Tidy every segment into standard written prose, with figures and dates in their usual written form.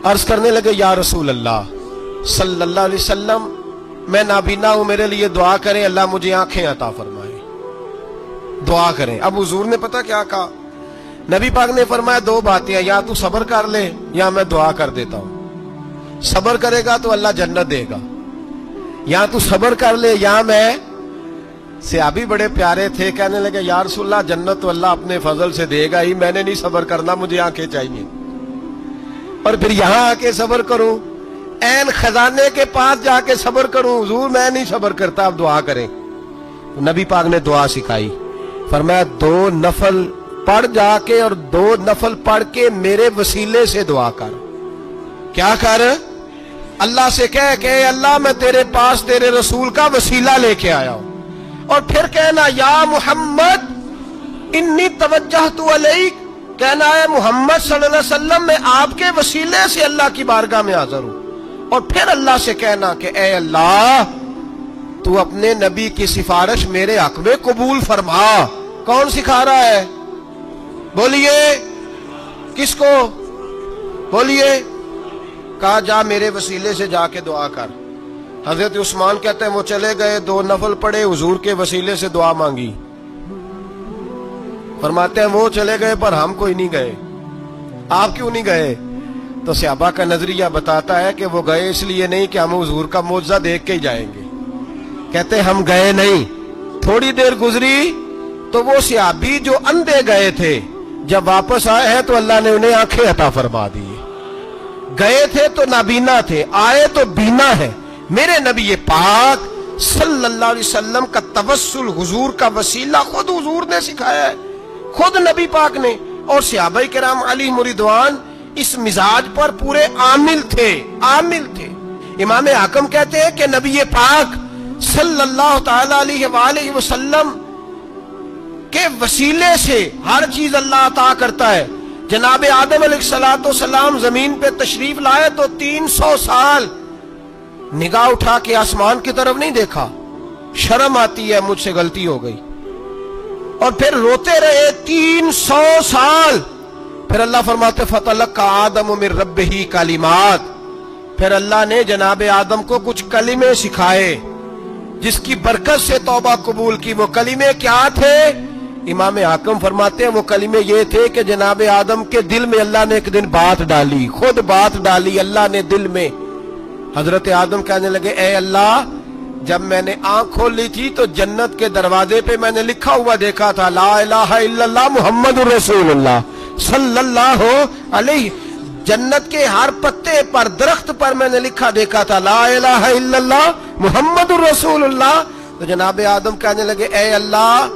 عرض کرنے لگے یا رسول اللہ صلی اللہ علیہ وسلم میں نابینا ہوں، میرے لیے دعا کریں، اللہ مجھے آنکھیں عطا فرمائے، دعا کریں۔ اب حضور نے پتہ کیا کہا؟ نبی پاک نے فرمایا دو باتیں ہیں، یا تو صبر کر لے یا میں دعا کر دیتا ہوں۔ صبر کرے گا تو اللہ جنت دے گا، یا تو صبر کر لے یا میں۔ صحابی بڑے پیارے تھے، کہنے لگے یا رسول اللہ جنت تو اللہ اپنے فضل سے دے گا ہی، میں نے نہیں صبر کرنا، مجھے آنکھیں چاہیے، اور پھر یہاں آ کے صبر کروں، این خزانے کے پاس جا کے صبر کروں؟ حضور میں نہیں صبر کرتا، اب دعا کریں۔ نبی پاک نے دعا سکھائی، فرمایا دو نفل پڑھ جا کے اور دو نفل پڑھ کے میرے وسیلے سے دعا کر۔ کیا کر؟ اللہ سے کہہ کہ اے اللہ میں تیرے پاس تیرے رسول کا وسیلہ لے کے آیا ہوں، اور پھر کہنا یا محمد انی توجہت الیک، کہنا ہے محمد صلی اللہ علیہ وسلم میں آپ کے وسیلے سے اللہ کی بارگاہ میں حاضر ہوں، اور پھر اللہ سے کہنا کہ اے اللہ تو اپنے نبی کی سفارش میرے حق میں قبول فرما۔ کون سکھا رہا ہے؟ بولیے کس کو؟ بولیے۔ کہا جا میرے وسیلے سے جا کے دعا کر۔ حضرت عثمان کہتے ہیں وہ چلے گئے، دو نفل پڑھے، حضور کے وسیلے سے دعا مانگی۔ فرماتے ہیں وہ چلے گئے پر ہم کوئی نہیں گئے۔ آپ کیوں نہیں گئے؟ تو صحابہ کا نظریہ بتاتا ہے کہ وہ گئے اس لیے نہیں کہ ہم حضور کا معجزہ دیکھ کے ہی جائیں گے، کہتے ہم گئے نہیں۔ تھوڑی دیر گزری تو وہ صحابی جو اندھے گئے تھے جب واپس آئے ہیں تو اللہ نے انہیں آنکھیں عطا فرما دی۔ گئے تھے تو نابینا تھے، آئے تو بینا ہے۔ میرے نبی پاک صلی اللہ علیہ وسلم کا توسل، حضور کا وسیلہ خود حضور نے سکھایا ہے، خود نبی پاک نے، اور صحابہ کرام علیہم رضوان اس مزاج پر پورے عامل تھے، عامل تھے۔ امام حاکم کہتے ہیں کہ نبی پاک صلی اللہ تعالی علیہ وآلہ وسلم کے وسیلے سے ہر چیز اللہ عطا کرتا ہے۔ جناب آدم علیہ السلام زمین پہ تشریف لائے تو 300 سال نگاہ اٹھا کے آسمان کی طرف نہیں دیکھا، شرم آتی ہے مجھ سے غلطی ہو گئی، اور پھر روتے رہے 300 سال۔ پھر اللہ فرماتے فَتَلَقَّى آدَمُ مِن رَبِّهِ کَلِمَاتٍ، پھر اللہ نے جناب آدم کو کچھ کلمے سکھائے جس کی برکت سے توبہ قبول کی۔ وہ کلمے کیا تھے؟ امام حاکم فرماتے ہیں وہ کلمے یہ تھے کہ جناب آدم کے دل میں اللہ نے ایک دن بات ڈالی، خود بات ڈالی اللہ نے دل میں۔ حضرت آدم کہنے لگے اے اللہ جب میں نے آنکھ کھول لی تھی تو جنت کے دروازے پہ میں نے لکھا ہوا دیکھا تھا لا الہ الا اللہ محمد رسول اللہ صلی اللہ علیہ، جنت کے ہر پتے پر درخت پر میں نے لکھا دیکھا تھا لا الہ الا اللہ محمد رسول اللہ۔ تو جناب آدم کہنے لگے اے اللہ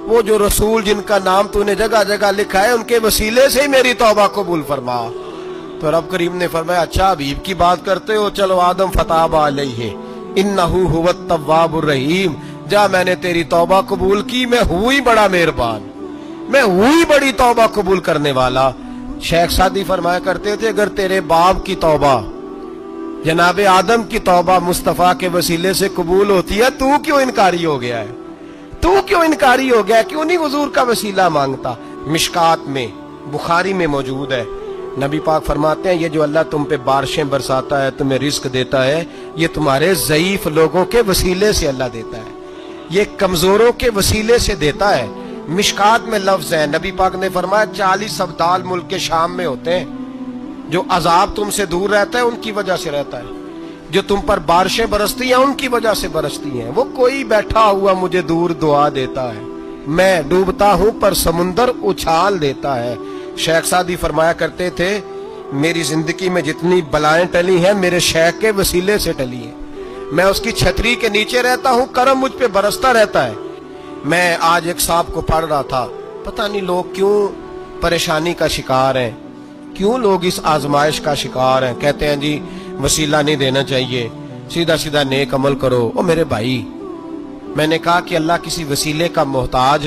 وہ جو رسول جن کا نام تو نے جگہ جگہ لکھا ہے ان کے وسیلے سے ہی میری توبہ قبول فرما۔ تو رب کریم نے فرمایا اچھا حبیب کی بات کرتے ہو، چلو آدم فتاب علیہ انہ هو التواب الرحیم، جا میں نے تیری توبہ قبول کی، میں ہوئی بڑا مہربان، میں ہوئی بڑی توبہ قبول کرنے والا۔ شیخ سعدی فرمایا کرتے تھے اگر تیرے باپ کی توبہ جناب آدم کی توبہ مصطفیٰ کے وسیلے سے قبول ہوتی ہے تو کیوں انکاری ہو گیا ہے؟ تو کیوں انکاری ہو گیا؟ کیوں نہیں حضور کا وسیلہ مانگتا؟ مشکات میں بخاری میں موجود ہے، نبی پاک فرماتے ہیں یہ جو اللہ تم پہ بارشیں برساتا ہے، تمہیں رزق دیتا ہے، یہ تمہارے ضعیف لوگوں کے وسیلے سے اللہ دیتا ہے، یہ کمزوروں کے وسیلے سے دیتا ہے۔ مشکات میں لفظ ہے، نبی پاک نے فرمایا 40 ابدال ملک کے شام میں ہوتے ہیں، جو عذاب تم سے دور رہتا ہے ان کی وجہ سے رہتا ہے، جو تم پر بارشیں برستی ہیں ان کی وجہ سے برستی ہیں۔ وہ کوئی بیٹھا ہوا مجھے دور دعا دیتا ہے، میں ڈوبتا ہوں پر سمندر اچھال دیتا ہے۔ شیخ سعدی فرمایا کرتے تھے میری زندگی میں جتنی بلائیں ٹلی ہیں میرے شیخ کے وسیلے سے ٹلی ہیں، میں اس کی چھتری کے نیچے رہتا ہوں، کرم مجھ پہ برستا رہتا ہے۔ میں آج ایک صاحب کو پڑھ رہا تھا، پتہ نہیں لوگ کیوں پریشانی کا شکار ہیں، کیوں لوگ اس آزمائش کا شکار ہیں، کہتے ہیں جی وسیلہ نہیں دینا چاہیے، سیدھا سیدھا نیک عمل کرو۔ او میرے بھائی میں نے کہا کہ اللہ کسی وسیلے کا محتاج،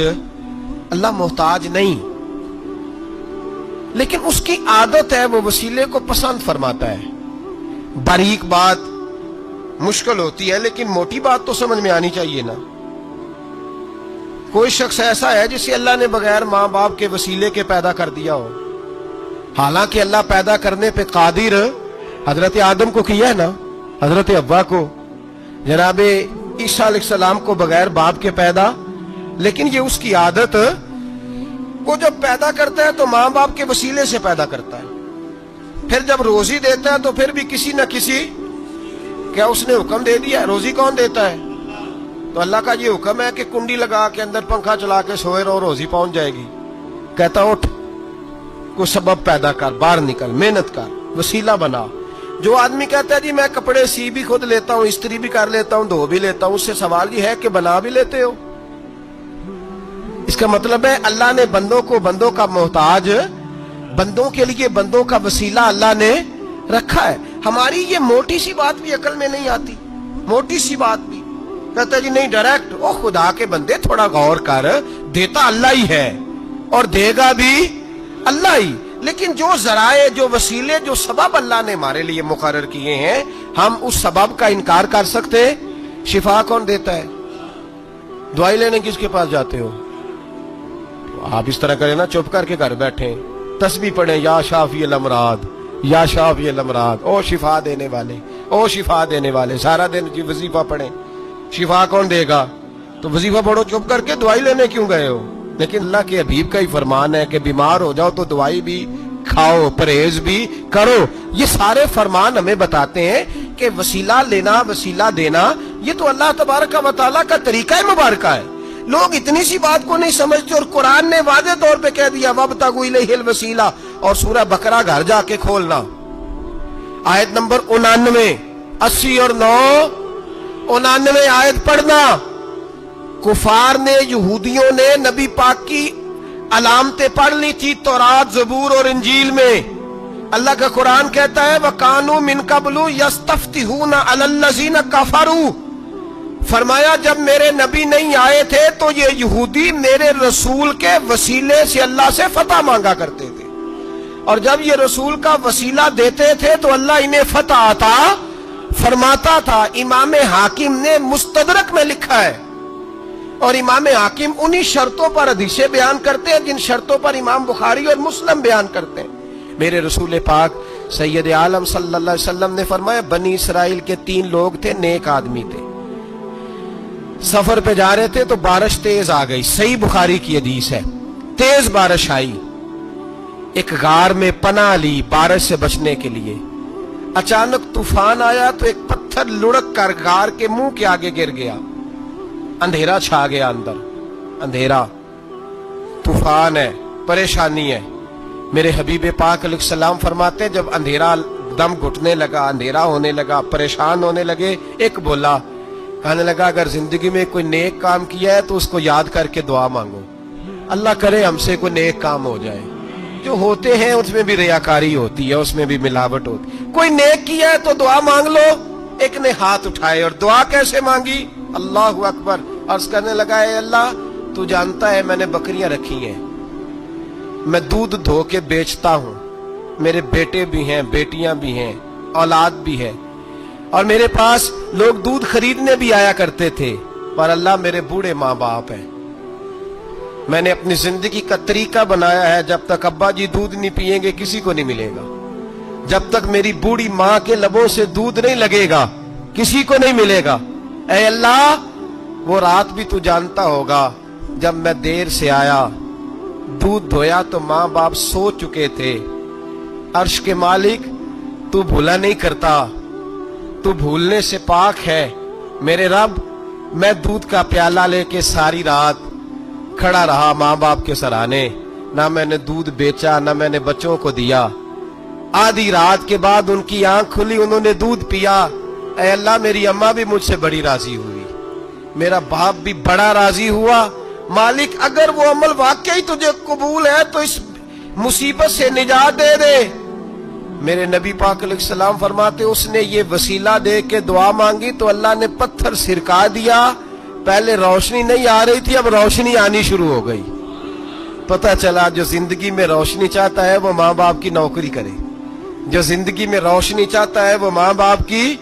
اللہ محتاج نہیں، لیکن اس کی عادت ہے وہ وسیلے کو پسند فرماتا ہے۔ باریک بات مشکل ہوتی ہے لیکن موٹی بات تو سمجھ میں آنی چاہیے نا۔ کوئی شخص ایسا ہے جسے اللہ نے بغیر ماں باپ کے وسیلے کے پیدا کر دیا ہو، حالانکہ اللہ پیدا کرنے پہ قادر हजरत आदम को किया है ना, हजरत अव्वा को, जनाब ईसा अलैहिस्सलाम को बगैर बाप के पैदा, लेकिन ये उसकी आदत, वो जब पैदा करता है तो माँ बाप के वसीले से पैदा करता है, फिर जब रोजी देता है तो फिर भी किसी न किसी, क्या उसने हुक्म दे दिया? रोजी कौन देता है? तो अल्लाह का ये हुक्म है कि कुंडी लगा के अंदर पंखा चला के सोए रहो, रोजी पहुंच जाएगी। कहता उठ, को सबब पैदा कर, बाहर निकल, मेहनत कर, वसीला बना। जो आदमी कहता है जी मैं कपड़े सी भी खुद लेता हूं, इस्त्री भी कर लेता हूं, धो भी लेता हूं, उससे सवाल ये है कि बना भी लेते हो? इसका मतलब है अल्लाह ने बंदों को बंदों का मोहताज, बंदों के लिए बंदों का वसीला अल्लाह ने रखा है। हमारी ये मोटी सी बात भी अकल में नहीं आती, मोटी सी बात भी। कहता जी नहीं डायरेक्ट, ओ खुदा के बंदे थोड़ा गौर कर, देता अल्लाह ही है और देगा भी अल्लाह ही, लेकिन जो जराए, जो वसीले, जो सबब अल्लाह ने हमारे लिए मुकर्रर किए हैं, हम उस सबब का इनकार कर सकते? शिफा कौन देता है? दवाई लेने किसके पास जाते हो? आप इस तरह करें ना, चुप करके घर बैठे, तस्बीह पढ़े, या शाफी अल अमराद, या शाफी अल अमराद, ओ शिफा देने वाले, ओ शिफा देने वाले, सारा दिन जी वजीफा पढ़े। शिफा कौन देगा? तो वजीफा पढ़ो चुप करके, दवाई लेने क्यों गए हो? लेकिन अल्लाह के हबीब का ही फरमान है कि बीमार हो जाओ तो दवाई भी खाओ, परहेज भी करो। ये सारे फरमान हमें बताते हैं कि वसीला लेना, वसीला देना, ये तो अल्लाह तबारक व तआला का तरीका मुबारक है। लोग इतनी सी बात को नहीं समझते, और कुरान ने वाज़ेह तौर पे कह दिया वब्तगू इलैहिल वसीला, और सूरह बकरा घर जाके खोलना, आयत नंबर 89, 80 और 9, 89 आयत पढ़ना। कुफार ने, यहूदियों ने नबी पाक की अलामतें पढ़ ली थी तौरात, ज़बूर और इंजील में। अल्लाह का कुरान कहता है वकानू मिन कब्लु यस्तफ्तिहूना अलल्लज़ीना कफरू, फरमाया जब मेरे नबी नहीं आए थे तो ये यहूदी मेरे रसूल के वसीले से अल्लाह से फतह मांगा करते थे, और जब ये रसूल का वसीला देते थे तो अल्लाह इन्हें फतह अता फरमाता था। इमाम हाकिम ने मुस्तदरक में लिखा है, और इमाम हाकिम उन्हीं शर्तों पर हदीसें बयान करते हैं जिन शर्तों पर इमाम बुखारी और मुस्लिम बयान करते हैं। मेरे रसूल पाक सैयद आलम सल्लल्लाहु अलैहि वसल्लम ने फरमाया बनी इसराइल के 3 लोग थे, नेक आदमी थे, सफर पे जा रहे थे तो बारिश तेज आ गई, सही बुखारी की हदीस है। तेज बारिश आई, एक गार में पनाह ली बारिश से बचने के लिए। अचानक तूफान आया तो एक पत्थर लुढ़क कर गार के मुंह के आगे गिर गया, अंधेरा छा गया अंदर, अंधेरा, तूफान है, परेशानी है। मेरे हबीब पाक अलैहिस्सलाम फरमाते जब अंधेरा दम घुटने लगा, अंधेरा होने लगा, परेशान होने लगे, एक बोला, कहने लगा अगर जिंदगी में कोई नेक काम किया है तो उसको याद करके दुआ मांगो, अल्लाह करे हमसे कोई नेक काम हो जाए। जो होते हैं उसमें भी रियाकारी होती है, उसमें भी मिलावट होती है। कोई नेक किया है तो दुआ मांग लो। एक ने हाथ उठाए और दुआ कैसे मांगी? अल्लाहु अकबर, अर्ज करने लगा है अल्लाह तू जानता है मैंने बकरियां रखी हैं, मैं दूध धो के बेचता हूं, मेरे बेटे भी हैं, बेटियां भी हैं, औलाद भी है, और मेरे पास लोग दूध खरीदने भी आया करते थे, पर अल्लाह मेरे बूढ़े माँ बाप हैं। मैंने अपनी जिंदगी का तरीका बनाया है जब तक अब्बा जी दूध नहीं पिएंगे किसी को नहीं मिलेगा, जब तक मेरी बूढ़ी माँ के लबों से दूध नहीं लगेगा किसी को नहीं मिलेगा। ऐ अल्लाह वो रात भी तू जानता होगा जब मैं देर से आया, दूध धोया तो माँ बाप सो चुके थे। अर्श के मालिक तू भूला नहीं करता, तू भूलने से पाक है। मेरे रब मैं दूध का प्याला लेके सारी रात खड़ा रहा माँ बाप के सराहने, ना मैंने दूध बेचा ना मैंने बच्चों को दिया। आधी रात के बाद उनकी आंख खुली, उन्होंने दूध पिया। ऐ अल्लाह मेरी अम्मा भी मुझसे बड़ी राजी हुई, मेरा बाप भी बड़ा राजी हुआ। मालिक अगर वो अमल वाकई तुझे कबूल है तो इस मुसीबत से निजात दे दे। मेरे नबी पाक अलैहिस्सलाम फरमाते उसने ये वसीला दे के दुआ मांगी तो अल्लाह ने पत्थर सिरका दिया। पहले रोशनी नहीं आ रही थी, अब रोशनी आनी शुरू हो गई। पता चला जो जिंदगी में रोशनी चाहता है वो माँ बाप की नौकरी करे, जो जिंदगी में रोशनी चाहता है वो माँ बाप की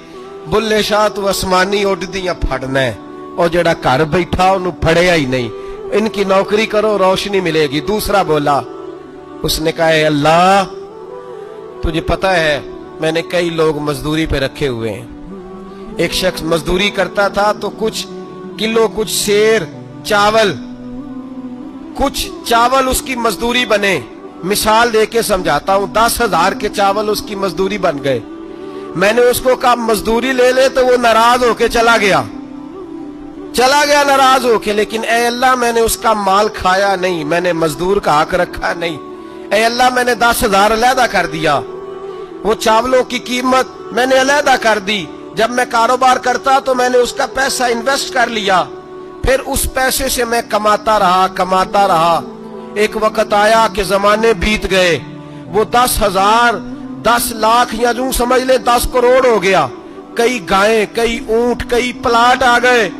बुल्ले शाह तू आसमानी उड़दियां फड़ना है, और जड़ा घर बैठा उन्हें फड़िया ही नहीं। इनकी नौकरी करो रोशनी मिलेगी। दूसरा बोला, उसने कहा अल्लाह तुझे पता है मैंने कई लोग मजदूरी पे रखे हुए हैं। एक शख्स मजदूरी करता था तो कुछ किलो, कुछ शेर चावल, कुछ चावल उसकी मजदूरी बने। मिसाल देके समझाता हूं, 10,000 के चावल उसकी मजदूरी बन गए। मैंने उसको कहा मजदूरी ले ले, तो वो नाराज होके चला गया नाराज होके। लेकिन ए अल्लाह, मैंने उसका माल खाया नहीं, मैंने मजदूर का हक रखा नहीं। ए अल्लाह, मैंने 10,000 अलहदा कर दिया, वो चावलों की कीमत मैंने अलहदा कर दी। जब मैं कारोबार करता तो मैंने उसका पैसा इन्वेस्ट कर लिया, फिर उस पैसे से मैं कमाता रहा। एक वक्त आया कि जमाने बीत गए, वो 10,000, 10 लाख या यूं समझ ले 10 करोड़ हो गया। कई गायें, कई ऊंट, कई प्लाट आ गए।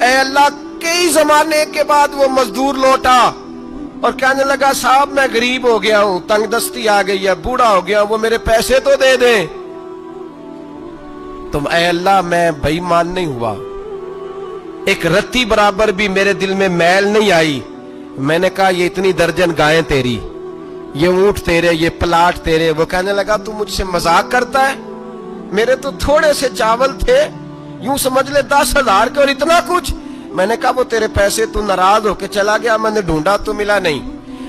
ऐ अल्लाह, कई जमाने के बाद वो मजदूर लौटा और कहने लगा साहब मैं गरीब हो गया हूं, तंगदस्ती आ गई है, बूढ़ा हो गया, वो मेरे पैसे तो दे दें। तुम ऐ अल्लाह, मैं बेईमान नहीं हुआ, एक रत्ती बराबर भी मेरे दिल में मैल नहीं आई। मैंने कहा ये इतनी दर्जन गायें तेरी, ये ऊंट तेरे, ये प्लाट तेरे। वो कहने लगा तू मुझसे मजाक करता है, मेरे तो थोड़े से चावल थे, यूं समझ ले 10,000 के, और इतना कुछ। मैंने कहा वो तेरे पैसे, तू नाराज होके चला गया, मैंने ढूंढा तो मिला नहीं।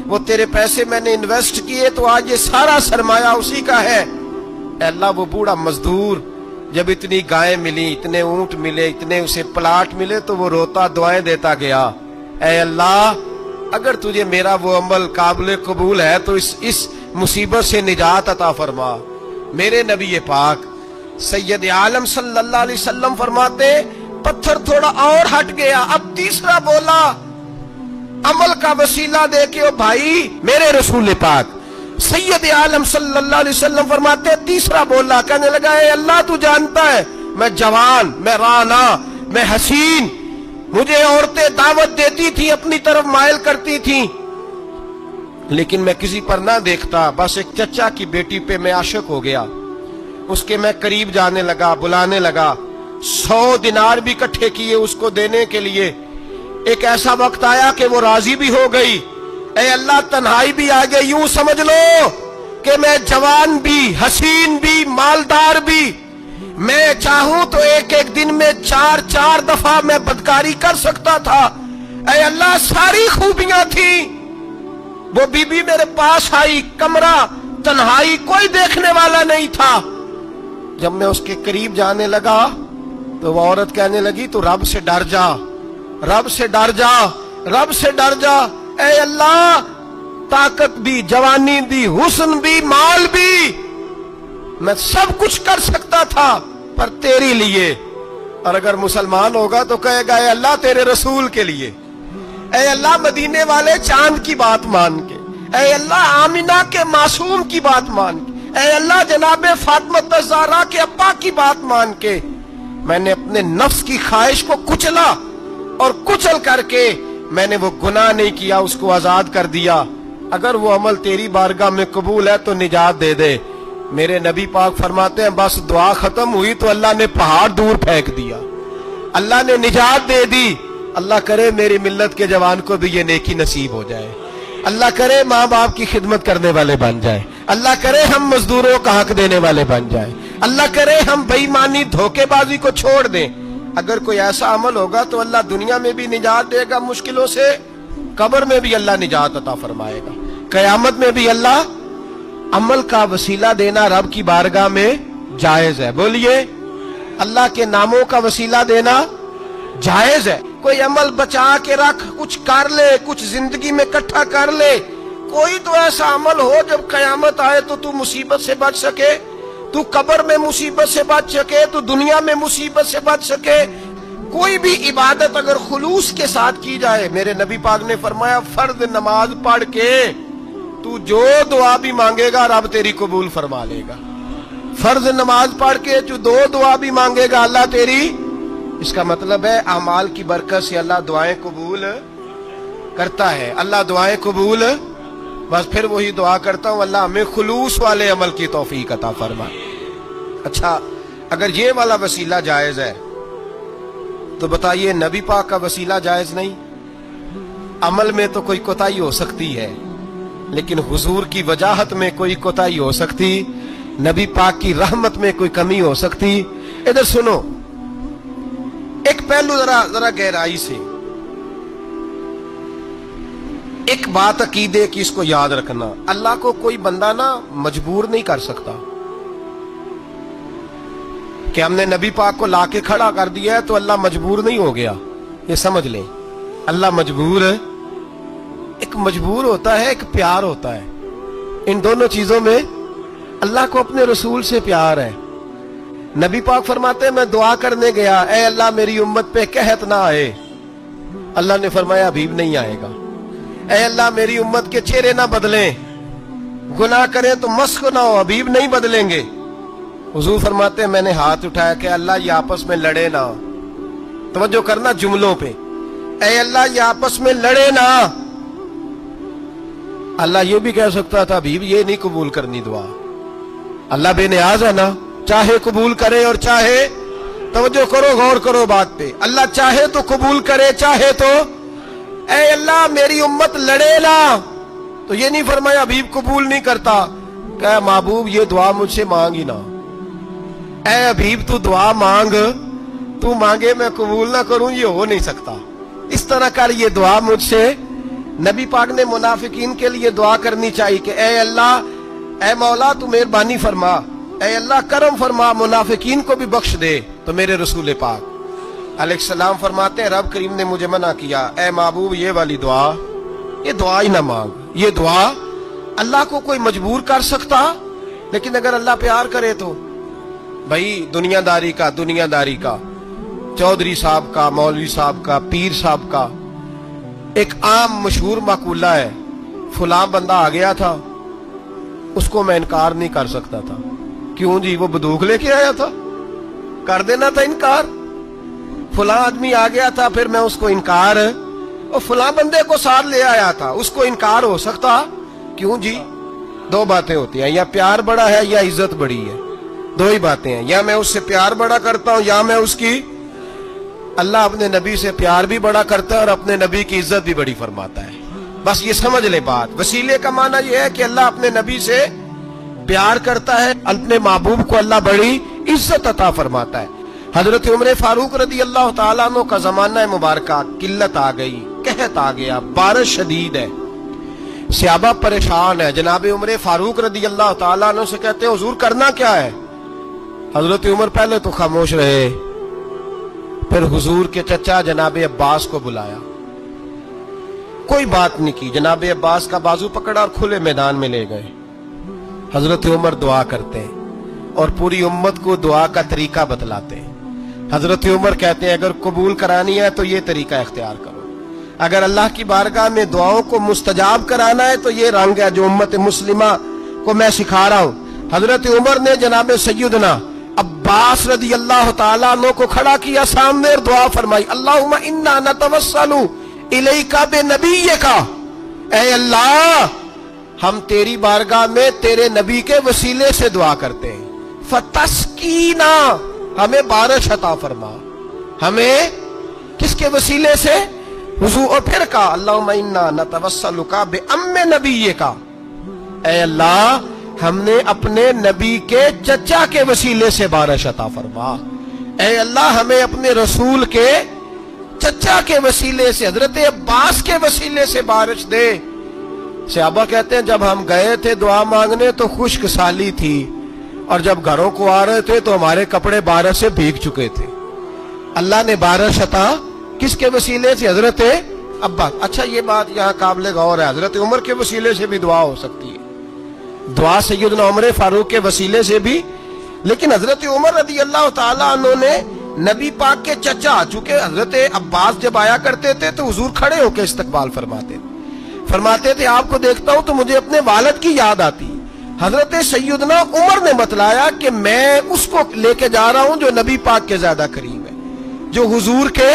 वो तेरे पैसे मैंने इन्वेस्ट किए, तो आज ये सारा सरमाया उसी का है। अल्लाह, वो बूढ़ा मजदूर जब इतनी गायें मिली, इतने ऊंट मिले, इतने उसे प्लाट मिले, तो वो रोता दुआएं देता गया, ऐ अल्लाह, अगर तुझे मेरा वो अमल काबिल कबूल है तो इस मुसीबत से निजात अता फरमा। मेरे नबी पाक सैयद आलम सल्लल्लाहु अलैहि वसल्लम फरमाते, पत्थर थोड़ा और हट गया, अब तीसरा बोला, अमल का वसीला देके, ओ भाई मेरे रसूल पाक सैयद आलम सल्लल्लाहु अलैहि वसल्लम फरमाते, तीसरा बोला, कहने लगा ए अल्लाह, तू जानता है मैं जवान, मैं राना, मैं हसीन, मुझे औरतें दावत देती थी, अपनी तरफ मायल करती थी, लेकिन मैं किसी पर ना देखता, बस एक चचा की बेटी पे मैं आशिक हो गया। उसके मैं करीब जाने लगा, बुलाने लगा, 100 दिनार भी इकट्ठे किए उसको देने के लिए। एक ऐसा वक्त आया कि वो राजी भी हो गई। ऐ अल्लाह, तन्हाई भी आ गई, यूं समझ लो कि मैं जवान भी, हसीन भी, मालदार भी, मैं चाहूं तो एक एक दिन में 4-4 दफा मैं बदकारी कर सकता था। ऐ अल्लाह, सारी खूबियां थी। वो बीबी मेरे पास आई, कमरा, तन्हाई, कोई देखने वाला नहीं था। जब मैं उसके करीब जाने लगा तो वो औरत कहने लगी, तू रब से डर जा, रब से डर जा, रब से डर जा। ऐ अल्लाह, ताकत भी, जवानी भी, हुस्न भी, माल भी, मैं सब कुछ कर सकता था पर तेरे लिए। और अगर मुसलमान होगा तो कहेगा ऐ अल्लाह, तेरे रसूल के लिए। ऐ अल्लाह, मदीने वाले चांद की बात मान के, ऐ अल्लाह, आमिना के मासूम की बात मान के, ऐ अल्लाह, जनाबे फातिमा ज़हरा के अब्बा की बात मान के, मैंने अपने नफ्स की ख्वाहिश को कुचला और कुचल करके मैंने वो गुनाह नहीं किया, उसको आजाद कर दिया। अगर वो अमल तेरी बारगाह में कबूल है तो निजात दे दे। मेरे नबी पाक फरमाते हैं, बस दुआ खत्म हुई तो अल्लाह ने पहाड़ दूर फेंक दिया, अल्लाह ने निजात दे दी। अल्लाह करे मेरी मिल्लत के जवान को भी ये नेकी नसीब हो जाए। अल्लाह करे माँ बाप की खिदमत करने वाले बन जाए। अल्लाह करे हम मजदूरों का हक देने वाले बन जाए। अल्लाह करे हम बेईमानी, धोखेबाजी को छोड़ दें। अगर कोई ऐसा अमल होगा तो अल्लाह दुनिया में भी निजात देगा मुश्किलों से, कब्र में भी अल्लाह निजात अता फरमाएगा, कयामत में भी अल्लाह। अमल का वसीला देना रब की बारगाह में जायज है। बोलिए, अल्लाह के नामों का वसीला देना जायज है। कोई अमल बचा के रख, कुछ कर ले, कुछ जिंदगी में इकट्ठा कर ले। कोई तो ऐसा अमल हो जब कयामत आए तो तू मुसीबत से बच सके, तू कब्र में मुसीबत से बच सके, तू दुनिया में मुसीबत से बच सके। कोई भी इबादत अगर खुलूस के साथ की जाए, मेरे नबी पाक ने फरमाया, फर्द नमाज पढ़ के तू जो दुआ भी मांगेगा रब तेरी कबूल फरमा लेगा। फर्ज नमाज पढ़ के तू 2 दुआ भी मांगेगा, अल्लाह तेरी। इसका मतलब है अमाल की बरकत से अल्लाह दुआएं कबूल करता है। अल्लाह दुआएं कबूल, बस फिर वही दुआ करता हूं, अल्लाह हमें खुलूस वाले अमल की तौफीक अता फरमा। अच्छा, अगर ये वाला वसीला जायज है तो बताइए नबी पाक का वसीला जायज नहीं? अमल में तो कोई कोताही हो सकती है, लेकिन हुजूर की वजाहत में कोई कोताही हो सकती नबी पाक की रहमत में कोई कमी हो सकती? इधर सुनो, एक पहलू जरा गहराई से, एक बात अकीदे की इसको याद रखना, अल्लाह को कोई बंदा ना मजबूर नहीं कर सकता कि हमने नबी पाक को लाके खड़ा कर दिया है तो अल्लाह मजबूर नहीं हो गया। ये समझ लें, अल्लाह मजबूर है, एक मजबूर होता है, एक प्यार होता है। इन दोनों चीजों में अल्लाह को अपने रसूल से प्यार है। नबी पाक फरमाते हैं मैं दुआ करने गया, ऐ अल्लाह मेरी उम्मत पे कहत ना आए। अल्लाह ने फरमाया हबीब नहीं आएगा। ऐ अल्लाह मेरी उम्मत के चेहरे ना बदलें, गुनाह करें तो मस्क ना हो, हबीब नहीं बदलेंगे। हुजूर फरमाते हैं मैंने हाथ उठाया कि अल्लाह ये आपस में लड़े ना। तवज्जो करना जुमलों पे, ऐ अल्लाह ये आपस में लड़े ना। अल्लाह ये भी कह सकता था हबीब ये नहीं कबूल करनी दुआ। अल्लाह बेनियाज है ना, चाहे कबूल करे और चाहे, तवज्जो करो, गौर करो बात पे, अल्लाह चाहे तो कबूल करे, चाहे तो, ऐ अल्लाह मेरी उम्मत लड़े ना। तो ये नहीं फरमाया हबीब कबूल नहीं करता, कह महबूब ये दुआ मुझसे मांग ही ना। ऐ हबीब तू दुआ मांग, तू मांगे मैं कबूल ना करूं, ये हो नहीं सकता। इस तरह कर ये दुआ मुझसे। नबी पाक ने मुनाफिकीन के लिए दुआ करनी चाहिए कि ऐ अल्लाह, ऐ मौला तू मेहरबानी फरमा, ऐ अल्लाह करम फरमा, मुनाफिकीन को भी बख्श दे। तो मेरे रसूल पाक अलैहिस्सलाम फरमाते हैं रब करीम ने मुझे मना किया, ऐ महबूब ये वाली दुआ, ये दुआ ही ना मांग। ये दुआ अल्लाह को कोई मजबूर कर सकता, लेकिन अगर अल्लाह प्यार करे तो भाई दुनियादारी का चौधरी साहब का, मौलवी साहब का, पीर साहब का एक आम मशहूर मकूला है, फलां बंदा आ गया था, उसको मैं इनकार नहीं कर सकता था। क्यों जी? वो बंदूक लेके आया था, कर देना था इनकार। फलां आदमी आ गया था, फिर मैं उसको इनकार, और फलां बंदे को साथ ले आया था, उसको इनकार हो सकता? क्यों जी? दो बातें होती हैं, या प्यार बड़ा है या इज्जत बड़ी है, दो ही बातें हैं। या मैं उससे प्यार बड़ा करता हूं या मैं उसकी। अल्लाह अपने नबी से प्यार भी बड़ा करता है और अपने नबी की इज्जत भी बड़ी फरमाता है। बस ये समझ ले बात। वसीले का माना यह है कि अल्लाह अपने नबी से प्यार करता है, अपने महबूब को अल्लाह बड़ी इज्जत अता फरमाता है। हजरत उमर फारूक रदी अल्लाह तआला अन्हु का जमाना मुबारका, किल्लत आ गई, कहत आ गया, बारिश शदीद है, सहाबा परेशान है। जनाब उमर फारूक रदी अल्लाह तआला अन्हु से कहते हैं हुजूर करना क्या है? हजरत उमर पहले तो खामोश रहे, फिर हुजूर के चचा जनाब अब्बास को बुलाया, कोई बात नहीं की। जनाब अब्बास का बाजू पकड़ा और खुले मैदान में ले गए। हजरत उमर दुआ करते हैं और पूरी उम्मत को दुआ का तरीका बतलाते हैं। हजरत उमर कहते हैं अगर कबूल करानी है तो ये तरीका इख्तियार करो, अगर अल्लाह की बारगाह में दुआओं को मुस्तजाब कराना है तो ये रंग है जो उम्मत मुस्लिमा को मैं सिखा रहा हूं। हजरत उमर ने जनाब सैयदना अब्बास रदी अल्लाह तआला अन्हु को खड़ा किया सामने और दुआ फरमाई, अल्लाहुम्मा इन्ना नतवस्सलु इलैका बिनबिय्यिका, ऐ अल्लाह हम तेरी बारगाह में तेरे नबी के वसीले से दुआ करते हैं, फतस्कीना हमें बारिश अता फरमा। हमें किसके वसीले से? हुजूर। और फिर कहा अल्लाहुम्मा इन्ना नतवस्सलुका बिअम्मे नबिय्यिका, ऐ अल्लाह हमने अपने नबी के चचा के वसीले से बारिश अता फरमा। ऐ अल्लाह हमें अपने रसूल के चचा के वसीले से, हजरत अब्बास के वसीले से बारिश दे। सहाबा कहते हैं जब हम गए थे दुआ मांगने तो खुश्क साली थी, और जब घरों को आ रहे थे तो हमारे कपड़े बारिश से भीग चुके थे। अल्लाह ने बारिश अता किसके वसीले से? हजरत अब्बास। अच्छा ये बात यहाँ काबिल गौर है, हजरत उमर के वसीले से भी दुआ हो सकती है, दुआ सैयदना उमर फारूक के वसीले से भी। लेकिन हजरत उमर रदी अल्लाह तआला अन्हु ने नबी पाक के चचा, चूंकि हजरत अब्बास जब आया करते थे तो हुजूर खड़े होकर इस्तकबाल फरमाते थे आपको देखता हूं तो मुझे अपने वालिद की याद आती। हजरत सैयदना उमर ने बतलाया कि मैं उसको लेके जा रहा हूं जो नबी पाक के ज्यादा करीब है, जो हुजूर के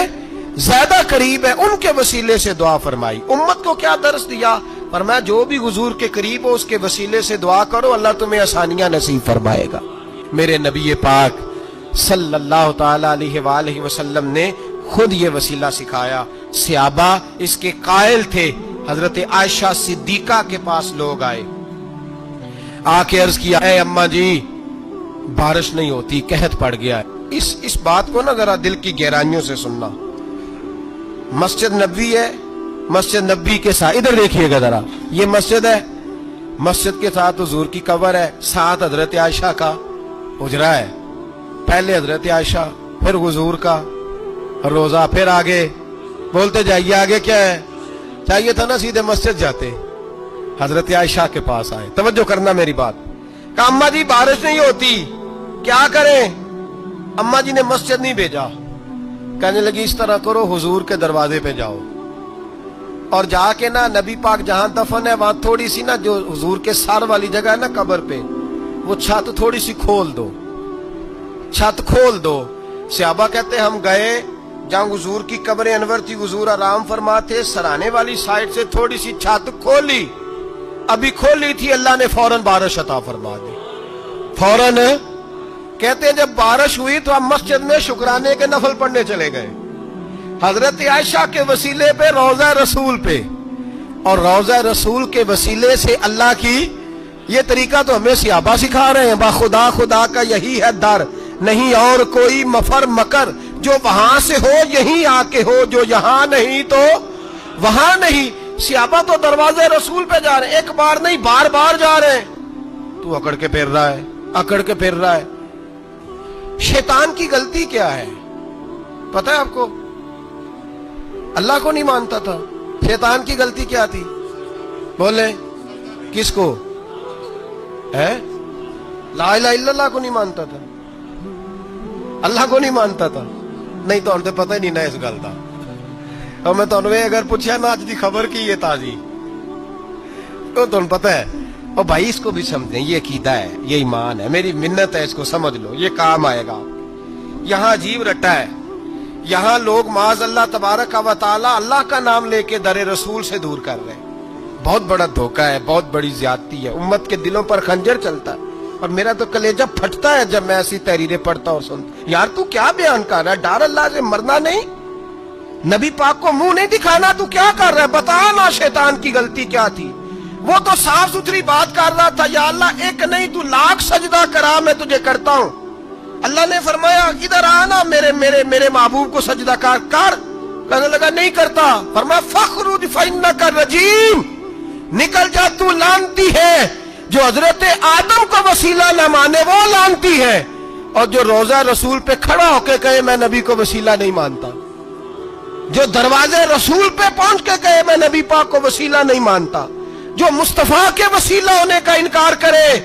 ज्यादा करीब है, उनके वसीले से दुआ फरमाई। उम्मत को क्या दर्स दिया? फरमाया जो भी हुजूर के करीब हो उसके वसीले से दुआ करो, अल्लाह तुम्हें आसानियां नसीब फरमाएगा। मेरे नबी पाक सल्लल्लाहु ताला अलैहि वसल्लम ने खुद ये वसीला सिखाया। सहाबा इसके कायल थे। हजरत आयशा सिद्दीका के पास लोग आए, आके अर्ज किया, ऐ अम्मा जी बारिश नहीं होती, कहत पड़ गया है। इस बात को ना जरा दिल की गहराइयों से सुनना। मस्जिद नबवी है, मस्जिद नबवी के साथ इधर देखिएगा जरा, ये मस्जिद है, मस्जिद के साथ हुजूर की कब्र है, साथ हजरत आयशा का हुजरा है, पहले हजरत आयशा फिर हुजूर का रोजा, फिर आगे बोलते जाइए आगे क्या है। चाहिए था ना सीधे मस्जिद जाते, हजरत आयशा के पास आए। तवज्जो करना मेरी बात। कहा अम्मा जी बारिश नहीं होती, क्या करें। अम्मा जी ने मस्जिद नहीं भेजा, कहने लगी इस तरह करो, हुजूर के दरवाजे पे जाओ और जाके ना नबी पाक जहां दफन है वहां थोड़ी सी ना जो हुजूर के सर वाली जगह है ना कब्र पे, वो छत थोड़ी सी खोल दो, छत खोल दो। सहाबा कहते हम गए जहां हुजूर की कब्र अनवर थी, हुजूर आराम फरमाते, सराने वाली साइड से थोड़ी सी छत खोली, अभी खोली थी अल्लाह ने फौरन बारिश अता फरमा दी, फौरन। कहते जब बारिश हुई तो हम मस्जिद में शुक्राने के नफल पढ़ने चले गए, हजरत आयशा के वसीले पे, रोजा रसूल पे, और रोजा रसूल के वसीले से अल्लाह की ये तरीका तो हमें सहाबा सिखा रहे हैं। बाखुदा खुदा का यही है दर, नहीं और कोई मफर मकर, जो वहां से हो यहीं आके हो, जो यहां नहीं तो वहां नहीं। सहाबा तो दरवाजे रसूल पे जा रहे हैं, एक बार नहीं बार बार जा रहे हैं। तू अकड़ के फिर रहा है, अकड़ के फिर रहा है। शैतान की गलती क्या है पता है आपको? अल्लाह को नहीं मानता था। शैतान की गलती क्या थी बोले? किसको है? ला इलाहा इल्लल्लाह को नहीं मानता था, अल्लाह को नहीं मानता था। नहीं तो उन्हें पता ही नहीं ना इस गल का। और मैं तुम अगर पूछा ना अज की खबर की ये ताजी, तो तुम पता है। और भाई इसको भी समझें, ये अकीदा है, ये ईमान है, मेरी मिन्नत है, इसको समझ लो, ये काम आएगा। यहाँ अजीब रट्टा है, यहाँ लोग माज अल्लाह तबारक व तआला अल्लाह का नाम लेके दरे रसूल से दूर कर रहे हैं। बहुत बड़ा धोखा है, बहुत बड़ी ज्यादती है, उम्मत के दिलों पर खंजर चलता है। और मेरा तो कलेजा फटता है जब मैं ऐसी तहरीरें पढ़ता और सुनता। यार तू क्या बयान कर रहा है? डर अल्लाह से मरना नहीं, नबी पाक को मुंह नहीं दिखाना, तू क्या कर रहा है? बता ना शैतान की गलती क्या थी। वो तो साफ सुथरी बात कर रहा था, या अल्लाह एक नहीं तू लाख सजदा करा, मैं तुझे करता हूं। अल्लाह ने फरमाया इधर आना, मेरे मेरे मेरे महबूब को सजदा कर। कहने लगा नहीं करता। फरमाया फखरुज फइन्नका रजीम, निकल जा तू लानती है। जो हजरत आदम को वसीला न माने वो लानती है, और जो रोजा रसूल पे खड़ा होके कहे मैं नबी को वसीला नहीं मानता, जो दरवाजे रसूल पे पहुंच के कहे मैं नबी पाक को वसीला नहीं मानता, जो मुस्तफा के वसीला होने का इनकार करे,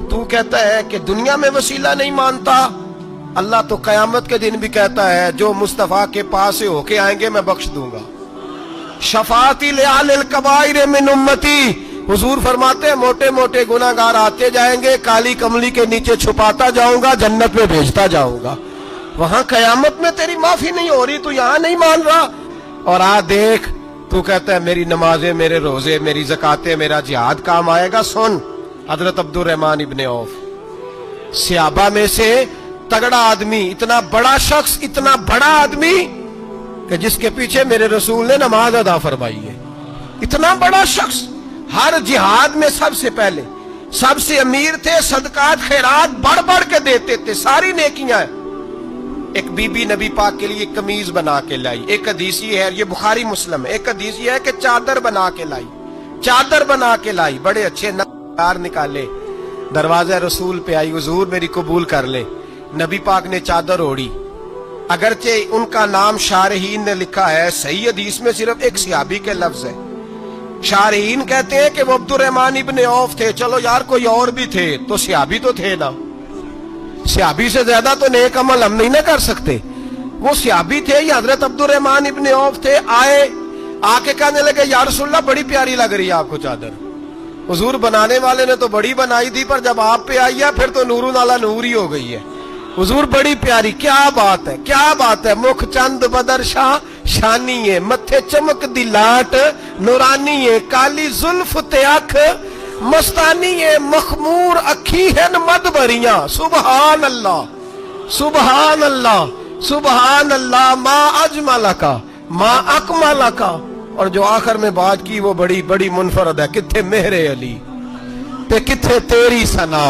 तू कहता है कि दुनिया में वसीला नहीं मानता। अल्लाह तो कयामत के दिन भी कहता है जो मुस्तफा के पास से होके आएंगे मैं बख्श दूंगा। शफाती लियालिल कबाइर मिन उम्मती, हुजूर फरमाते हैं मोटे मोटे गुनाहगार आते जाएंगे, काली कमली के नीचे छुपाता जाऊंगा, जन्नत में भेजता जाऊंगा। वहां कयामत में तेरी माफी नहीं हो रही, तू यहां नहीं मान रहा। और आ देख, तू कहता है मेरी नमाजें, मेरे रोजे, मेरी ज़कातें, मेरा जिहाद काम आएगा। सुन, हजरत अब्दुर रहमान इब्ने औफ, सहाबा में से तगड़ा आदमी, इतना बड़ा शख्स, इतना बड़ा आदमी कि जिसके पीछे मेरे रसूल ने नमाज अदा फरमाई है। इतना बड़ा शख्स, हर जिहाद में सबसे पहले, सबसे अमीर थे, सदकात खैरात बढ़ बढ़ के देते थे, सारी नेकियां। एक बीबी नबी पाक के लिए कमीज बना के लाई। एक हदीस ये है, ये बुखारी मुस्लिम है, एक हदीस ये है कि चादर बना के लाई, चादर बना के लाई, बड़े अच्छे नकार निकाले, दरवाजा रसूल पे आई, हुजूर मेरी कबूल कर ले। नबी पाक ने चादर ओढ़ी, अगरचे उनका नाम शारहीन ने लिखा है, सही हदीस में सिर्फ एक सहाबी के लफ्ज है। शारहीन कहते हैं कि वो अब्दुर रहमान इब्ने औफ थे। चलो यार कोई और भी थे तो सहाबी तो थे ना, सहाबी से ज्यादा तो नेक अमल हम नहीं ना कर सकते। वो सहाबी थे, ये हजरत अब्दुर रहमान इब्ने औफ थे। आए, आके कहने लगे या रसूलल्लाह बड़ी प्यारी लग रही है आपको चादर। हुजूर बनाने वाले ने तो बड़ी बनाई थी, पर जब आप पे आई है फिर तो नूरुन अला नूर ही हो गई है। हुजूर बड़ी प्यारी, क्या बात है, क्या बात है। मुख चंद बदर शाह शानी है, मथे चमक दी लाट नूरानी है, काली जुल्फ ते अख मस्तानी है, मखमूर अखी है मद भरियां। सुबहान अल्लाह, सुबहान अल्लाह, सुबहान अल्लाह। माँ अजमला का, माँ अकमला का। और जो आखिर में बात की वो बड़ी बड़ी मुनफरद है, किथे मेहरे अली ते किथे तेरी सना,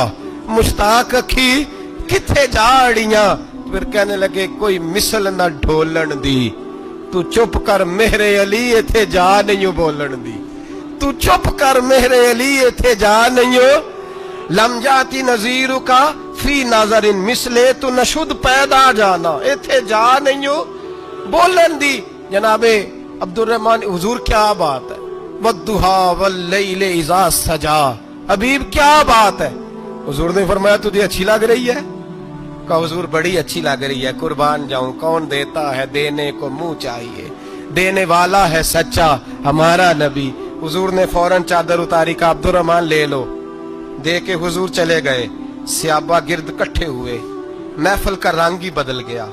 मुश्ताक अखी किथे जाड़ियां। फिर कहने लगे कोई मिसल ना ढोलन दी, तू चुप कर मेरे अली इथे जा नहीं बोलन दी, तू चुप कर मेरे अली इथे जा नहीं हो। लम जाती नजीर का फी नाजरिन मिसले, तू नशुद पैदा जाना इथे जा नहीं हो बोलन दी। जनाबे अब्दुल रहमान हुजूर क्या बात है, वद्दुहा वल्लैल इज़ा सजा, हबीब क्या बात है। हुजूर ने फरमाया तुझे अच्छी लग रही है? कहा हुजूर बड़ी अच्छी लग रही है, कुर्बान जाऊं, कौन देता है देने को मुंह चाहिए, देने वाला है सच्चा हमारा नबी। हुजूर ने फौरन चादर उतारी का अब्दुल रहमान ले लो, दे के हुजूर चले गए। सहाबा गिर्द इकट्ठे हुए, महफिल का रंग ही बदल गया।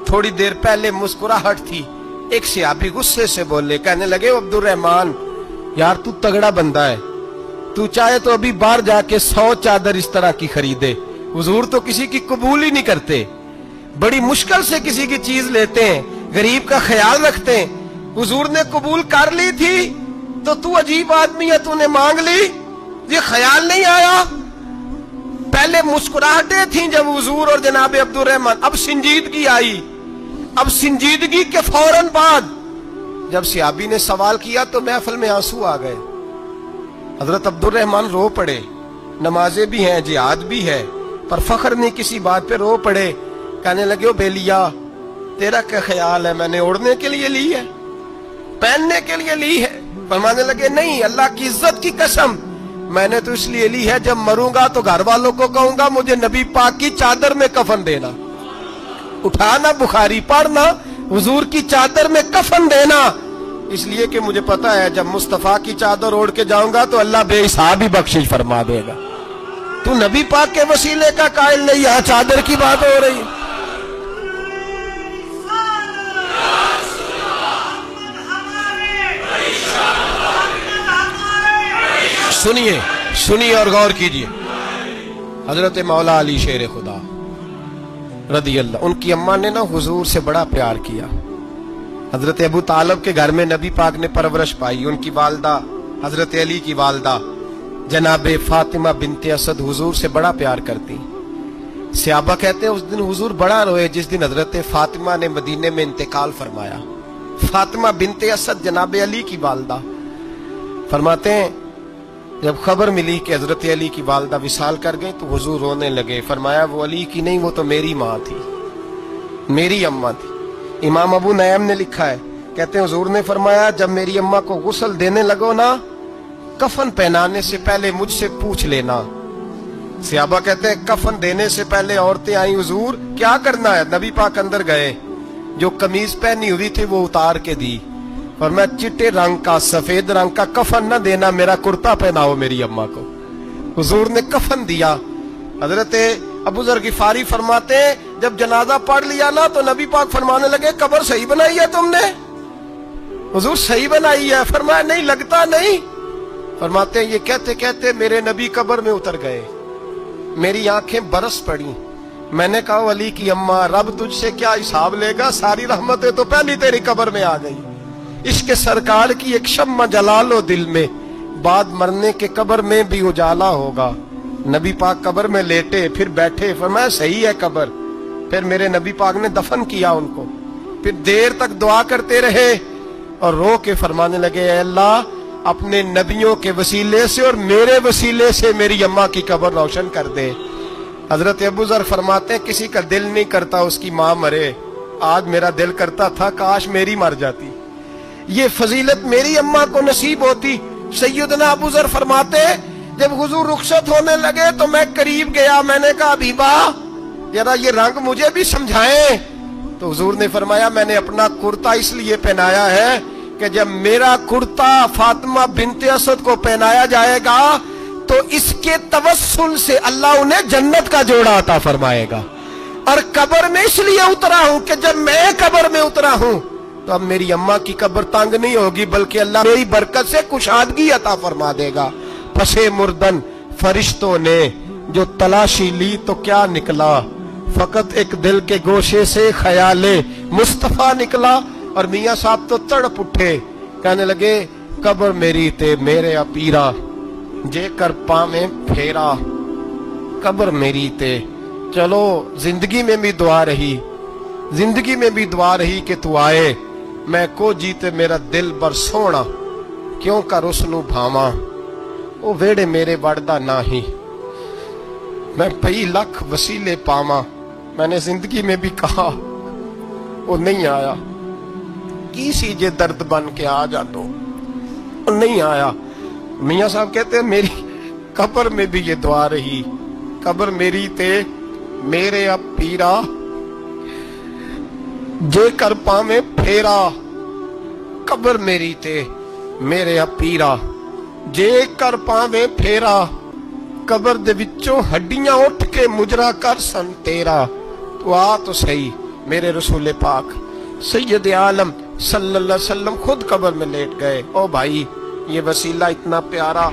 थोड़ी देर पहले मुस्कुराहट थी, एक सहाबी गुस्से से बोले, कहने लगे अब्दुल रहमान यार तू तगड़ा बंदा है, तू चाहे तो अभी बाहर जाके 100 चादर इस तरह की खरीदे, हुजूर तो किसी की कबूल ही नहीं करते, बड़ी मुश्किल से किसी की चीज लेते हैं, गरीब का ख्याल रखते हैं। हुजूर ने कबूल कर ली थी तो तू अजीब आदमी है, तूने मांग ली, ये ख्याल नहीं आया। पहले मुस्कुराहटें थी जब हुजूर और जनाब अब्दुल रहमान, अब संजीदगी आई। अब संजीदगी के फौरन बाद जब सहाबी ने सवाल किया तो महफिल में आंसू आ गए। हजरत अब्दुल रहमान रो पड़े, नमाजें भी हैं, जिहाद भी है, पर फख्र नहीं किसी बात पे रो पड़े। कहने लगे ओ बेलिया तेरा क्या ख्याल है, मैंने ओढ़ने के लिए ली है, पहनने के लिए ली है? फरमाने लगे नहीं, अल्लाह की इज्जत की कसम मैंने तो इसलिए ली है, जब मरूंगा तो घर वालों को कहूंगा मुझे नबी पाक की चादर में कफन देना, उठाना बुखारी पढ़ना, हुजूर की चादर में कफन देना, इसलिए कि मुझे पता है जब मुस्तफा की चादर ओढ़ के जाऊंगा तो अल्लाह बेहिसाब ही बख्शिश फरमा देगा। तू नबी पाक के वसीले का कायल नहीं, यहां चादर की बात हो रही है। सुनिए सुनिए और गौर कीजिए। हजरत मौला अली शेर खुदा रदी अल्लाह, उनकी अम्मा ने ना हुजूर से बड़ा प्यार किया। हजरत अबू तालिब के घर में नबी पाक ने परवरिश पाई। उनकी वालदा हजरत अली की वालदा जनाबे फातिमा बिनते असद हुजूर से बड़ा प्यार करती। सहाबा कहते हैं उस दिन हुजूर बड़ा रोए जिस दिन हजरत फातिमा ने मदीने में इंतकाल फरमाया। फातिमा बिनते असद जनाबे अली की वालदा, फरमाते हैं जब खबर मिली कि हजरत अली की वालदा विसाल कर गई तो हुजूर रोने लगे। फरमाया वो अली की नहीं, वो तो मेरी माँ थी, मेरी अम्मा थी। इमाम अबू नयम ने लिखा है, कहते हैं हुजूर ने फरमाया जब मेरी अम्मा को गुस्ल देने लगो ना, कफन पहनाने से पहले मुझसे पूछ लेना। सहाबा कहते हैं कफन देने से पहले औरतें आई, हुजूर क्या करना है? नबी पाक अंदर गए, जो कमीज पहनी हुई थी वो उतार के दी, और मैं चिट्टे रंग का सफेद रंग का कफन न देना, मेरा कुर्ता पहनाओ मेरी अम्मा को। हुजूर ने कफन दिया। हजरत अबू जर गिफारी फरमाते जब जनाजा पढ़ लिया ना तो नबी पाक फरमाने लगे कब्र सही बनाई है तुमने? हुजूर सही बनाई है। फरमाया नहीं लगता नहीं। फरमाते ये कहते कहते मेरे नबी कब्र में उतर गए, मेरी आंखें बरस पड़ी। मैंने कहा अली की अम्मा रब तुझसे क्या हिसाब लेगा, सारी रहमतें तो पहली तेरी कब्र में आ गई। इश्क सरकार की एक शम्मा जला लो दिल में, बाद मरने के कब्र में भी उजाला होगा। नबी पाक कब्र में लेटे फिर बैठे, फरमाया सही है कब्र। फिर मेरे नबी पाक ने दफन किया उनको। फिर देर तक दुआ करते रहे और रो के फरमाने लगे अल्लाह अपने नबियों के वसीले से और मेरे वसीले से मेरी अम्मा की कब्र रोशन कर दे। हजरत अबू जर फरमाते हैं किसी का दिल नहीं करता उसकी माँ मरे, आज मेरा दिल करता था काश मेरी मर जाती, ये फजीलत मेरी अम्मा को नसीब होती। सैयदना अबू जर फरमाते जब हुजूर रुखसत होने लगे तो मैं करीब गया, मैंने कहा हबीबा जरा ये रंग मुझे भी समझाएं। तो हुजूर ने फरमाया मैंने अपना कुर्ता इसलिए पहनाया है कि जब मेरा कुर्ता फातिमा बिनते असद को पहनाया जाएगा तो इसके तवस्सुल से अल्लाह उन्हें जन्नत का जोड़ा अता फरमाएगा। और कब्र में इसलिए उतरा हूं कि जब मैं कब्र में उतरा हूं तो अब मेरी अम्मा की कब्र तंग नहीं होगी, बल्कि अल्लाह मेरी बरकत से कुशादगी अता फरमा देगा। फसे मुर्दन फरिश्तों ने जो तलाशी ली तो क्या निकला, फकत एक दिल के गोशे से ख्याले मुस्तफा निकला। और मियाँ साहब तो तड़प उठे, कहने लगे कब्र मेरी ते मेरे अपीरा जे कर पावे फेरा, कब्र मेरी ते चलो जिंदगी में भी दुआ रही, जिंदगी में भी दुआ रही कि तू आए, मैं को जीते मेरा दिल बर सोना, क्यों कर उसनू भावा, वो वेड़े मेरे वड़दा नाही, मैं कई लख वसीले पावा। मैंने जिंदगी में भी कहा, वो नहीं आया। किसी जे दर्द बन के आ जा दो, वो नहीं आया। मियाँ साहब कहते हैं मेरी कब्र में भी ये दुआ रही, कब्र मेरी ते मेरे अब पीरा, जे कर पावे फेरा, कब्र मेरी ते मेरे अब पीरा, जे कर पावे फेरा, कब्र दे विचों हड्डियां उठ के मुजरा कर सन तेरा। तो आ तो सही मेरे रसूल पाक सैयद आलम सल्लल्लाहु अलैहि वसल्लम खुद कब्र में लेट गए। ओ भाई ये वसीला इतना प्यारा,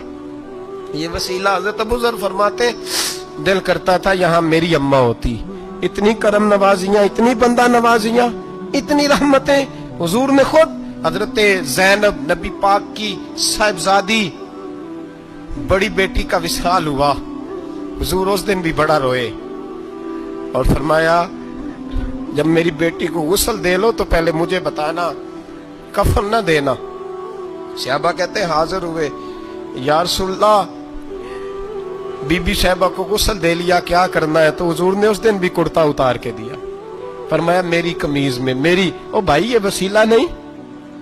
ये वसीला हज़रत अबू ज़र फरमाते दिल करता था यहाँ मेरी अम्मा होती। इतनी करम नवाजियां, इतनी बंदा नवाजियां, इतनी रहमतें। हुजूर ने खुद हजरत ज़ैनब नबी पाक की साहिबजादी बड़ी बेटी का विसाल हुआ, हुजूर उस दिन भी बड़ा रोए और फरमाया जब मेरी बेटी को गुस्ल दे लो तो पहले मुझे बताना, कफन न देना। सहाबा कहते हैं हाजिर हुए, या रसूलल्लाह बीबी साहबा को गुस्ल दे लिया, क्या करना है? तो हुजूर ने उस दिन भी कुर्ता उतार के दिया, फरमाया मेरी कमीज में मेरी। ओ भाई ये वसीला नहीं,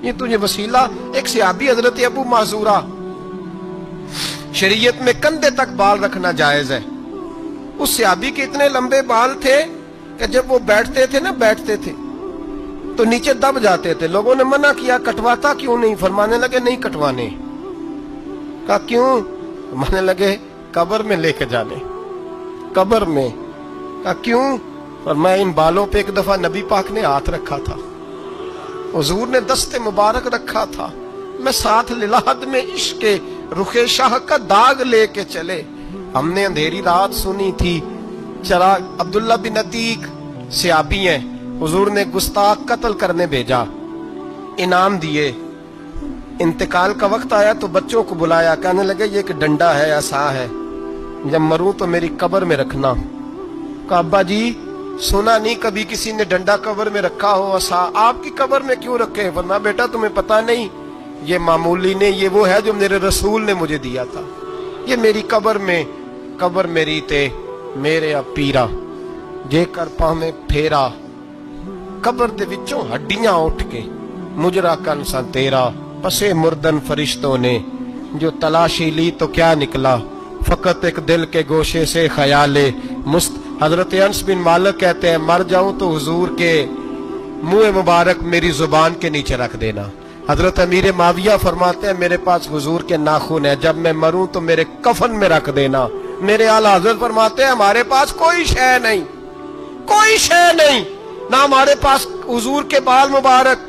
ये तुझे वसीला। एक सहाबी हजरत अबू माजूरा, शरीयत में कंधे तक बाल रखना जायज है। उस सहाबी के इतने लंबे बाल थे कि जब वो बैठते थे ना, बैठते थे तो नीचे दब जाते थे। लोगों ने मना किया, कटवाता क्यों नहीं? फरमाने लगे नहीं कटवाने। कहा क्यों? फरमाने लगे कब्र में लेके जाने, कब्र में। कहा क्यों? फरमाया इन बालों पे एक दफा नबी पाक ने हाथ रखा था, हुजूर ने दस्ते मुबारक रखा था, मैं साथ लिलाहद में इश्क रुखे शाह का दाग लेके चले। हमने अंधेरी रात सुनी थी, चराग अब्दुल्ला बिन अतीक सहाबी हैं, हुजूर ने गुस्ताख कत्ल करने भेजा, इनाम दिए। इंतकाल का वक्त आया तो बच्चों को बुलाया, कहने लगे ये एक डंडा है, असा है, जब मरूं तो मेरी कब्र में रखना। कहा अब्बा जी सुना नहीं कभी किसी ने डंडा कब्र में रखा हो, असा आपकी कब्र में क्यों रखे? वरना बेटा तुम्हें पता नहीं, ये मामूली ने, ये वो है जो मेरे रसूल ने मुझे दिया था, ये मेरी कब्र में, कब्र मेरी ते मेरे अब पीरा, जे कर पावे फेरा, कब्र दे विचों हड्डियां उठ के मुजरा कन सा तेरा। पसे मुर्दन फरिश्तों ने जो तलाशी ली तो क्या निकला, फकत एक दिल के गोशे से ख्याले मुस्त। हजरत अंस बिन मालिक कहते हैं मर जाऊं तो हुजूर के मुंह मुबारक मेरी जुबान के नीचे रख देना। हजरत अमीर माविया फरमाते हैं मेरे पास हुजूर के नाखून है, जब मैं मरूं तो मेरे कफन में रख देना। मेरे आला हजरत फरमाते हैं हमारे पास कोई शय नहीं, कोई शय नहीं, ना हमारे पास हुजूर के बाल मुबारक,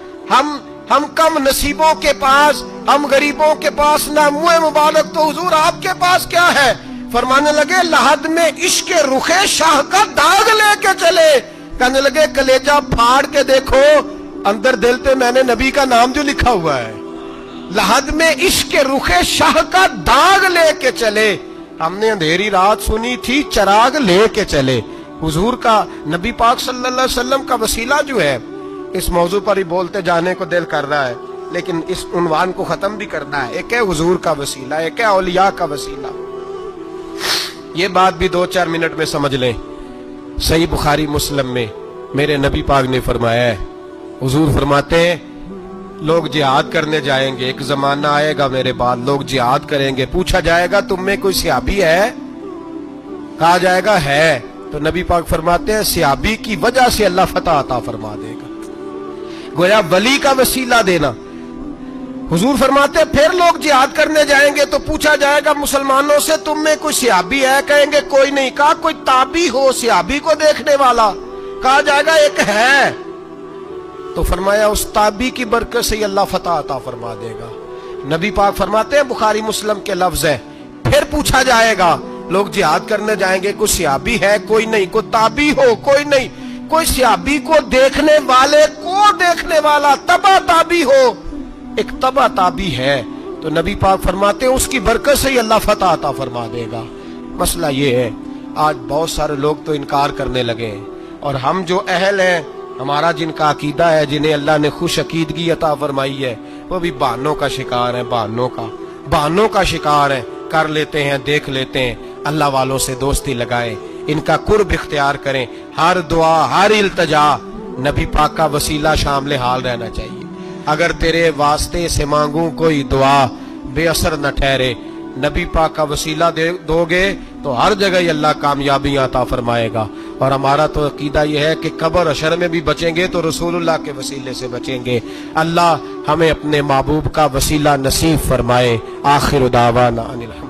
हम कम नसीबों के पास, हम गरीबों के पास ना मुंह मुबारक, तो हुजूर आपके पास क्या है? फरमाने लगे लहद में इश्क रुखे शाह का दाग लेके चले। कहने लगे कलेजा फाड़ के देखो, अंदर दिल पे मैंने नबी का नाम जो लिखा हुआ है, लहद में इश्क रुखे शाह का दाग लेके चले। हमने अंधेरी रात सुनी थी, चराग लेके चले। हुजूर का नबी पाक सल्लल्लाहु अलैहि वसल्लम का वसीला जो है, इस मौजू पर ही बोलते जाने को दिल कर रहा है, लेकिन इस उन्वान को खत्म भी करना है। एक है हुजूर का वसीला, एक है औलिया का वसीला। ये बात भी 2-4 मिनट में समझ लें। सही बुखारी मुस्लिम में मेरे नबी पाक ने फरमाया है, हुजूर फरमाते हैं लोग जिहाद करने जाएंगे, एक जमाना आएगा मेरे बाद लोग जिहाद करेंगे, पूछा जाएगा तुम में कोई सहाबी है? कहा जाएगा है, तो नबी पाक फरमाते हैं सहाबी की वजह से अल्लाह फतह अता फरमा देगा। गोया वली का वसीला देना। हुजूर फरमाते हैं फिर लोग जिहाद करने जाएंगे तो पूछा जाएगा मुसलमानों से तुम में कोई सहाबी है? कहेंगे कोई नहीं। कहा कोई ताबी हो सहाबी को देखने वाला? कहा जाएगा एक है। तो फरमाया उस ताबी की बरकत से अल्लाह फतह अता फरमा देगा। नबी पाक फरमाते हैं बुखारी मुस्लिम के लफ्ज है, फिर पूछा जाएगा लोग जिहाद करने जाएंगे, कोई सहाबी है? कोई नहीं। कोई ताबी हो? कोई नहीं। कोई सहाबी को देखने वाले को देखने वाला तबा ताबी हो? एक तबा ताबी है। तो नबी पाक फरमाते हैं उसकी बरकत से ही अल्लाह फतह अता फरमा देगा। मसला ये है آج بہت سارے لوگ تو انکار کرنے لگے ہیں، اور ہم جو اہل ہیں، ہمارا جن کا عقیدہ ہے، جنہیں اللہ نے خوش عقیدگی عطا فرمائی ہے، وہ بھی بہانوں کا شکار ہے، بہانوں کا شکار ہے، کر لیتے ہیں، دیکھ لیتے ہیں۔ اللہ والوں سے دوستی لگائیں، ان کا قرب اختیار کریں، ہر دعا، ہر التجا نبی پاک کا وسیلہ شامل حال رہنا چاہیے۔ اگر تیرے واسطے سے مانگوں کوئی دعا بے اثر نہ ٹھہرے، نبی پاک کا وسیلہ دو گے تو ہر جگہ ہی اللہ کامیابیاں عطا فرمائے گا۔ اور ہمارا تو عقیدہ یہ ہے کہ قبر حشر میں بھی بچیں گے تو رسول اللہ کے وسیلے سے بچیں گے۔ اللہ ہمیں اپنے محبوب کا وسیلہ نصیب فرمائے۔ آخر دعوانا ان الحمد